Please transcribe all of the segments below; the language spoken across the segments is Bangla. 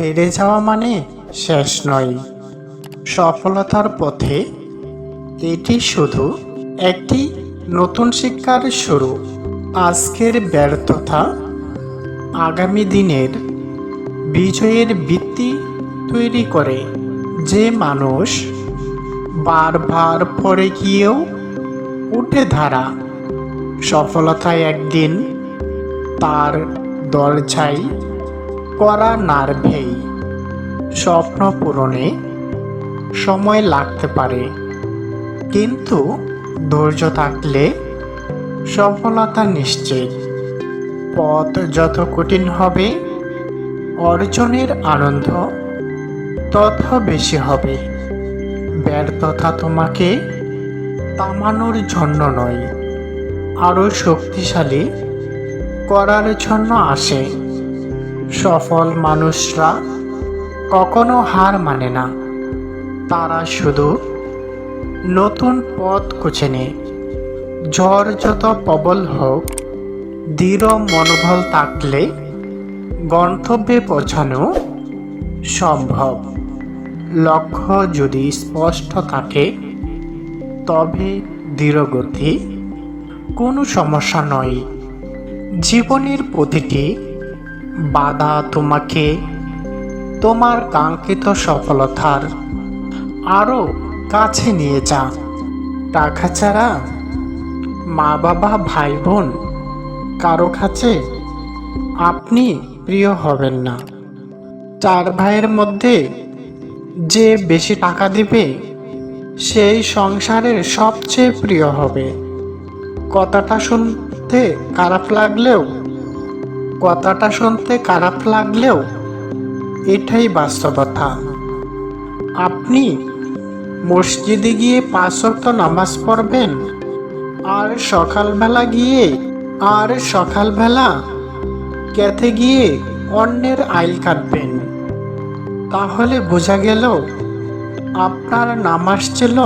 হেরে যাওয়া মানে শেষ নয়, সফলতার পথে এটি শুধু একটি নতুন শিক্ষার শুরু। আজকের ব্যর্থতা আগামী দিনের বিজয়ের ভিত্তি তৈরি করে। যে মানুষ বারবার পড়ে গিয়েও উঠে দাঁড়া, সফলতায় একদিন তার দরজায় কড়া নাড়বেই। স্বপ্ন পূরণে সময় লাগতে পারে, কিন্তু ধৈর্য থাকলে সফলতা নিশ্চিত। পথ যত কঠিন হবে, অর্জনের আনন্দ তত বেশি হবে। ব্যর্থতা তোমাকে থামানোর জন্য নয়, আরও শক্তিশালী করার জন্য আসে। সফল মানুষরা কখনো হার মানে না, তারা শুধু নতুন পথ খুঁজে নেয়। ঝড় যত প্রবল হোক, দৃঢ় মনোবল থাকলে গন্তব্যে পৌঁছানো সম্ভব। লক্ষ্য যদি স্পষ্ট থাকে, তবে ধীরগতি কোনো সমস্যা নয়। জীবনের প্রতিটি বাধা তোমাকে তোমার কাঙ্ক্ষিত সফলতার আরও কাছে নিয়ে যা। টাকা ছাড়া মা বাবা ভাই বোন কারো কাছে আপনি প্রিয় হবেন না। 4 ভাইয়ের মধ্যে যে বেশি টাকা দিবে, সেই সংসারের সবচেয়ে প্রিয় হবে। কথাটা শুনতে খারাপ লাগলেও এটাই বাস্তবতা। আপনি মসজিদে গিয়ে 5 ওয়াক্ত নামাজ পড়বেন, আর সকালবেলা খেতে গিয়ে অন্যের আইল কাটবেন, তাহলে বোঝা গেল আপনার নামাজ ছিল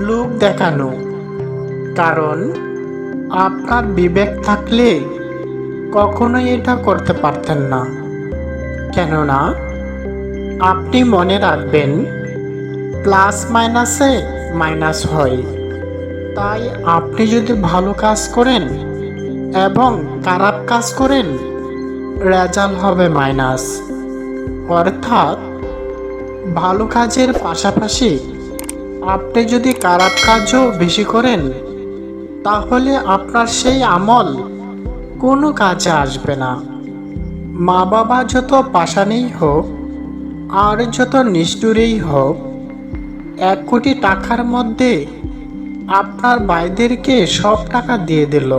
লোক দেখানো। কারণ আপনার বিবেক থাকলে কখনোই এটা করতে পারতেন না। কেননা আপনি মনে রাখবেন, প্লাস মাইনাসে মাইনাস হয়। তাই আপনি যদি ভালো কাজ করেন এবং খারাপ কাজ করেন, রেজাল্ট হবে মাইনাস। অর্থাৎ ভালো কাজের পাশাপাশি আপনি যদি খারাপ কাজও বেশি করেন, তাহলে আপনার সেই আমল কোনো কাজে আসবে না। মা বাবা যত পাষাণেই হোক আর যত নিষ্ঠুরেই হোক, 1 কোটি টাকার মধ্যে আপনার ভাইদেরকে সব টাকা দিয়ে দিল,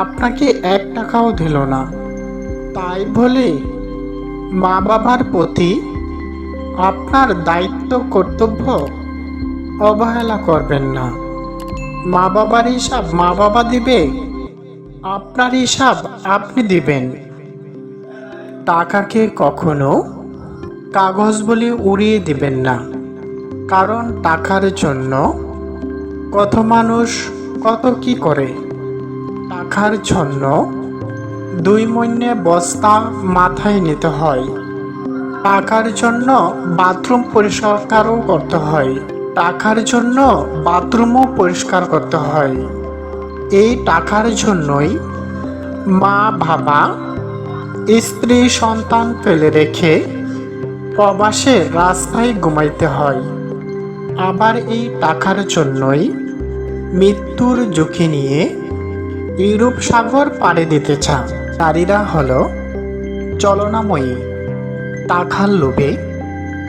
আপনাকে 1 টাকাও দিল না। তাই বলে মা বাবার প্রতি আপনার দায়িত্ব কর্তব্য অবহেলা করবেন না। মা বাবার হিসাব মা বাবা দিবে, আপনার হিসাব আপনি দিবেন। টাকাকে কখনো কাগজ বলে উড়িয়ে দিবেন না, কারণ টাকার জন্য কত মানুষ কত কি করে। টাকার জন্য 2 মইনে বস্তা মাথায় নিতে হয়। টাকার জন্য বাথরুম পরিষ্কারও করতে হয়। টাকার জন্য বাথরুমও পরিষ্কার করতে হয়। এই টাকার জন্যই মা বাবা স্ত্রী সন্তান ফেলে রেখে প্রবাসে রাস্তায় ঘুমাইতে হয়। আবার এই টাকার জন্যই মৃত্যুর ঝুঁকি নিয়ে ইউরোপ সাগর পাড়ি দিতে চান। নারীরা হলো চলনাময়ী। টাকার লোভে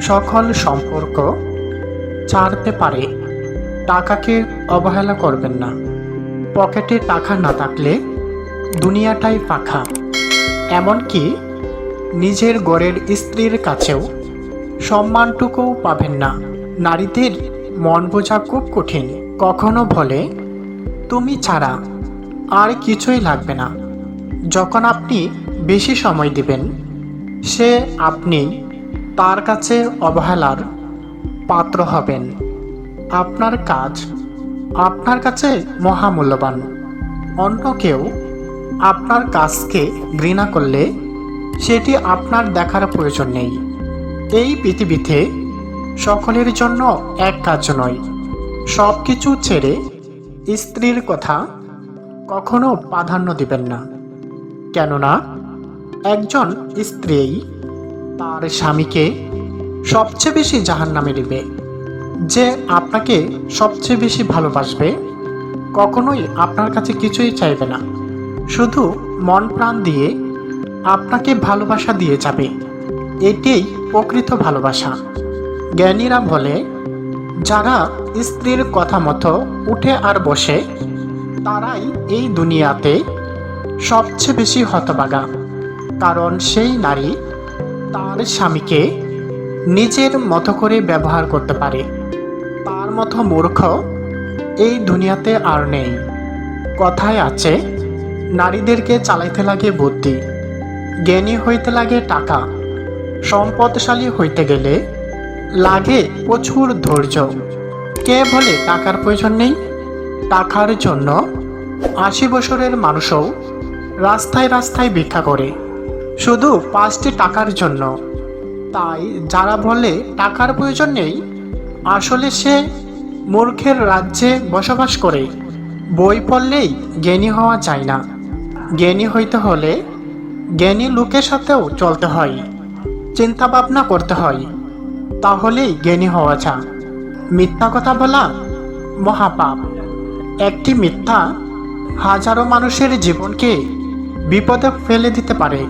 সকল সম্পর্ক ছাড়তে পারে। টাকাকে অবহেলা করবেন না। পকেটে টাকা না থাকলে দুনিয়াটাই ফাঁকা। এমনকি নিজের ঘরের স্ত্রীর কাছেও সম্মানটুকুও পাবেন না। নারীদের মন বোঝা খুব কঠিন। কখনো বলে, তুমি ছাড়া আর কিছুই লাগবে না। যখন আপনি বেশি সময় দিবেন, আপনি তার কাছে অবহেলার পাত্র হবেন। আপনার কাজ আপনার কাছে মহামূল্যবান। অন্য কেউ আপনার কাজকে ঘৃণা করলে সেটি আপনার দেখার প্রয়োজন নেই। এই পৃথিবীতে সকলের জন্য এক কাজ নয়। সব কিছু ছেড়ে স্ত্রীর কথা কখনো প্রাধান্য দিবেন না। কেননা একজন স্ত্রী তার স্বামীকে সবচেয়ে বেশি জাহান্নামে দিবে। যে আপনাকে সবচেয়ে বেশি ভালোবাসবে কখনোই আপনার কাছে কিছুই চাইবে না, শুধু মন প্রাণ দিয়ে আপনাকে ভালোবাসা দিয়ে যাবে। এটাই প্রকৃত ভালোবাসা। জ্ঞানীরা বলে, যারা স্ত্রীর কথা মতো উঠে আর বসে তারাই এই দুনিয়াতে সবচেয়ে বেশি হতভাগা। কারণ সেই নারী তার স্বামীকে নিজের মতো করে ব্যবহার করতে পারে। তার মতো মূর্খ এই দুনিয়াতে আর নেই। কথায় আছে, নারীদেরকে চালাইতে লাগে বুদ্ধি, জ্ঞানী হইতে লাগে টাকা, সম্পদশালী হইতে গেলে লাগে প্রচুর ধৈর্য। কে বলে টাকার প্রয়োজন নেই? টাকার জন্য ৮০ বছরের মানুষও রাস্তায় রাস্তায় ভিক্ষা করে, শুধু ৫টি টাকার জন্য। তাই যারা বলে টাকার প্রয়োজন নেই, আসলে সে মূর্খের রাজ্যে বসবাস করে। বই পড়লেই জ্ঞানী হওয়া যায় না। জ্ঞানী হইতে হলে জ্ঞানী লোকের সাথেও চলতে হয়, চিন্তা ভাবনা করতে হয়, তাহলেই জ্ঞানী হওয়া যায়। মিথ্যা কথা বলা মহাপাপ। একটি মিথ্যা হাজারো মানুষের জীবনকে বিপদে ফেলে দিতে পারে।